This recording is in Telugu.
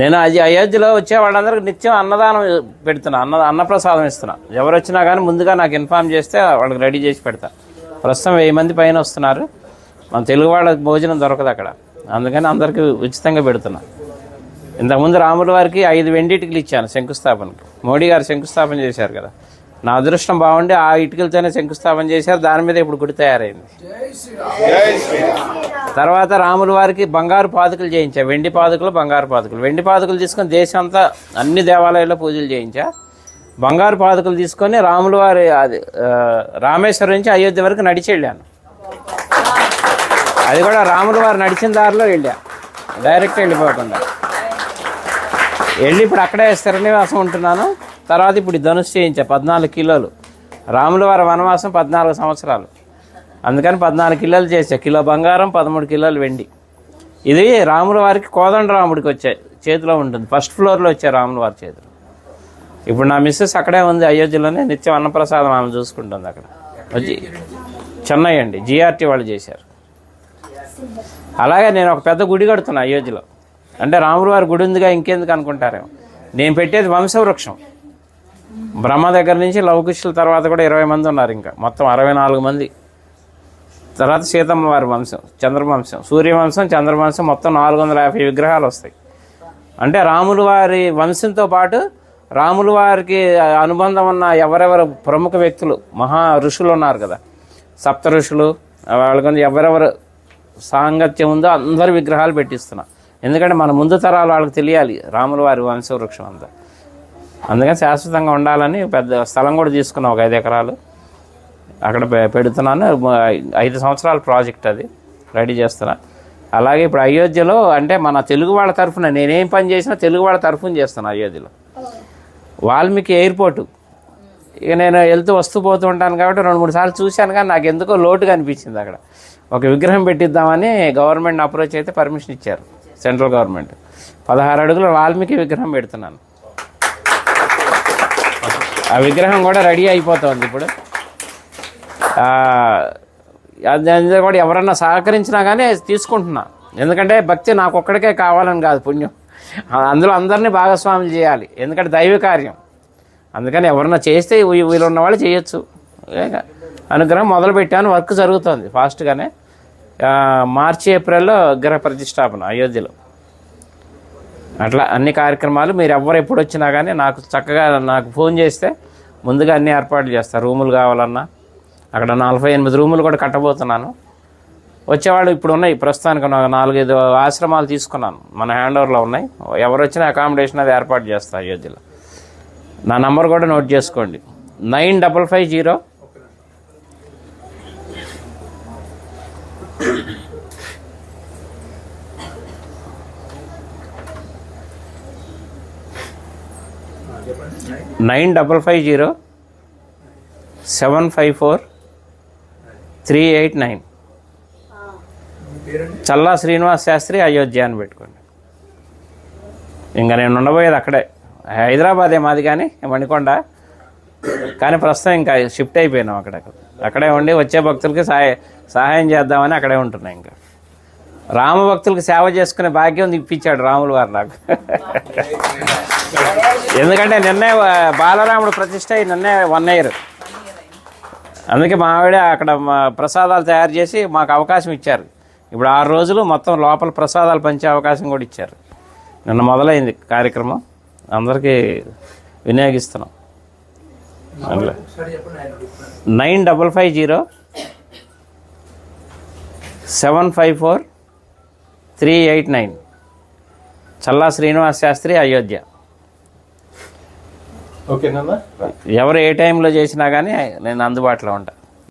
నేను అది అయోధ్యలో వచ్చే వాళ్ళందరికీ నిత్యం అన్నదానం పెడుతున్నా, అన్నప్రసాదం ఇస్తున్నా. ఎవరు వచ్చినా కానీ ముందుగా నాకు ఇన్ఫార్మ్ చేస్తే వాళ్ళకి రెడీ చేసి పెడతా. ప్రస్తుతం 1000 మంది పైన వస్తున్నారు. మన తెలుగు వాళ్ళకి భోజనం దొరకదు అక్కడ, అందుకని అందరికీ ఉచితంగా పెడుతున్నా. ఇంతకుముందు రాముల వారికి 5 వెండి ఇటుకలు ఇచ్చాను శంకుస్థాపనకి. మోడీ గారు శంకుస్థాపన చేశారు కదా, నా అదృష్టం బాగుండి ఆ ఇటుకలతోనే శంకుస్థాపన చేశారు. దాని మీద ఇప్పుడు గుడి తయారైంది. తర్వాత రాముల వారికి బంగారు పాదుకలు చేయించా, వెండి పాదుకలు, బంగారు పాదుకలు. వెండి పాదుకలు తీసుకొని దేశం అంతా అన్ని దేవాలయాల్లో పూజలు చేయించా. బంగారు పాదుకలు తీసుకొని రాముల వారి రామేశ్వరం నుంచి అయోధ్య వరకు నడిచి వెళ్ళాను. అది కూడా రాముల వారు నడిచిన దారిలో వెళ్ళా, డైరెక్ట్ వెళ్ళిపోకుండా వెళ్ళి ఇప్పుడు అక్కడే స్థిరనివాసం ఉంటున్నాను. తర్వాత ఇప్పుడు ధనుసు చేయించా 14 కిలోలు. రాముల వారి వనవాసం 14 సంవత్సరాలు, అందుకని 14 కిలోలు చేసా. కిలో బంగారం, 13 కిలోలు వెండి. ఇది రాముల వారికి కోదండరాముడికి వచ్చే చేతిలో ఉంటుంది, ఫస్ట్ ఫ్లోర్లో వచ్చే రాముల వారి చేతిలో. ఇప్పుడు నా మిస్సెస్ అక్కడే ఉంది అయోధ్యలోనే, నిత్యం అన్నప్రసాదం ఆమె చూసుకుంటుంది అక్కడ. వచ్చి చెన్నై అండి, జిఆర్టీ వాళ్ళు చేశారు. అలాగే నేను ఒక పెద్ద గుడి కడుతున్నా అయోధ్యలో. అంటే రాముల వారి గుడి ఉందిగా ఇంకెందుకు అనుకుంటారేమో. నేను పెట్టేది వంశవృక్షం. బ్రహ్మ దగ్గర నుంచి లవకుశుల తర్వాత కూడా 20 మంది ఉన్నారు, ఇంకా మొత్తం 64 మంది. తర్వాత సీతమ్మ వారి వంశం, చంద్రవంశం, సూర్యవంశం, చంద్రవంశం, మొత్తం 450 విగ్రహాలు వస్తాయి. అంటే రాముల వారి వంశంతో పాటు రాముల వారికి అనుబంధం ఉన్న ఎవరెవరు ప్రముఖ వ్యక్తులు, మహా ఋషులు ఉన్నారు కదా, సప్త ఋషులు, వాళ్ళకి ఎవరెవరు సాంగత్యం ఉందో అందరి విగ్రహాలు పెట్టిస్తున్నా. ఎందుకంటే మన ముందు తరాలు వాళ్ళకి తెలియాలి రాముల వారి వంశవృక్షం అంతా. అందుకని శాశ్వతంగా ఉండాలని పెద్ద స్థలం కూడా తీసుకున్నా, ఒక 5 ఎకరాలు అక్కడ పెడుతున్నాను. 5 సంవత్సరాల ప్రాజెక్ట్ అది, రెడీ చేస్తున్నా. అలాగే ఇప్పుడు అయోధ్యలో అంటే మన తెలుగు వాళ్ళ తరఫున నేనేం పని చేసినా తెలుగు వాళ్ళ తరఫున చేస్తాను. అయోధ్యలో వాల్మీకి ఎయిర్పోర్టు, ఇక నేను వెళ్తూ వస్తూ పోతూ ఉంటాను కాబట్టి 2-3 సార్లు చూశాను, కానీ నాకు ఎందుకో లోటుగా అనిపించింది. అక్కడ ఒక విగ్రహం పెట్టిద్దామని గవర్నమెంట్ అప్రోచ్ అయితే పర్మిషన్ ఇచ్చారు, సెంట్రల్ గవర్నమెంట్. 16 అడుగుల వాల్మీకి విగ్రహం పెడుతున్నాను. ఆ విగ్రహం కూడా రెడీ అయిపోతుంది ఇప్పుడు. అది కూడా ఎవరన్నా సహకరించినా కానీ తీసుకుంటున్నా. ఎందుకంటే భక్తి నాకు ఒక్కడికే కావాలని కాదు, పుణ్యం అందులో అందరినీ భాగస్వాములు చేయాలి, ఎందుకంటే దైవ కార్యం. అందుకని ఎవరన్నా చేస్తే వీళ్ళు ఉన్న వాళ్ళు చేయొచ్చు. అనుగ్రహం మొదలుపెట్టాను, వర్క్ జరుగుతుంది ఫాస్ట్గానే. మార్చి ఏప్రిల్లో విగ్రహ ప్రతిష్టాపన అయోధ్యలో. అట్లా అన్ని కార్యక్రమాలు మీరు ఎవరు ఎప్పుడు వచ్చినా కానీ నాకు చక్కగా నాకు ఫోన్ చేస్తే ముందుగా అన్ని ఏర్పాట్లు చేస్తారు. రూములు కావాలన్నా అక్కడ 48 రూములు కూడా కట్టబోతున్నాను. వచ్చేవాళ్ళు ఇప్పుడు ఉన్నాయి, ప్రస్తుతానికి 4-5 ఆశ్రమాలు తీసుకున్నాను, మన హ్యాండ్ ఓవర్లో ఉన్నాయి. ఎవరు వచ్చినా అకామిడేషన్ అది ఏర్పాటు చేస్తారు అయోధ్యలో. నా నంబర్ కూడా నోట్ చేసుకోండి, 9550 754-389. చల్లా శ్రీనివాస్ శాస్త్రి అయోధ్య అని పెట్టుకోండి. ఇంకా నేను ఉండబోయేది అక్కడే, హైదరాబాదే మాది కానీ మణికొండ, కానీ ప్రస్తుతం ఇంకా షిఫ్ట్ అయిపోయినాం అక్కడే ఉండి వచ్చే భక్తులకి సహాయం చేద్దామని అక్కడే ఉంటున్నాయి. ఇంకా రామ భక్తులకి సేవ చేసుకునే భాగ్యం ఇప్పించాడు రాముల వారు నాకు. ఎందుకంటే నిన్నే బాలరాముడు ప్రతిష్ట నిన్నే 1 year. అందుకే మా ఆవిడ అక్కడ ప్రసాదాలు తయారు చేసి మాకు అవకాశం ఇచ్చారు. ఇప్పుడు 6 రోజులు మొత్తం లోపల ప్రసాదాలు పంచే అవకాశం కూడా ఇచ్చారు. నిన్న మొదలైంది కార్యక్రమం, అందరికీ వినియోగిస్తున్నాం. 9550-754-389. చల్లా శ్రీనివాస్ శాస్త్రి అయోధ్య. ఓకేనా? ఎవరు ఏ టైంలో చేసినా కానీ నేను అందుబాటులో ఉంటాను.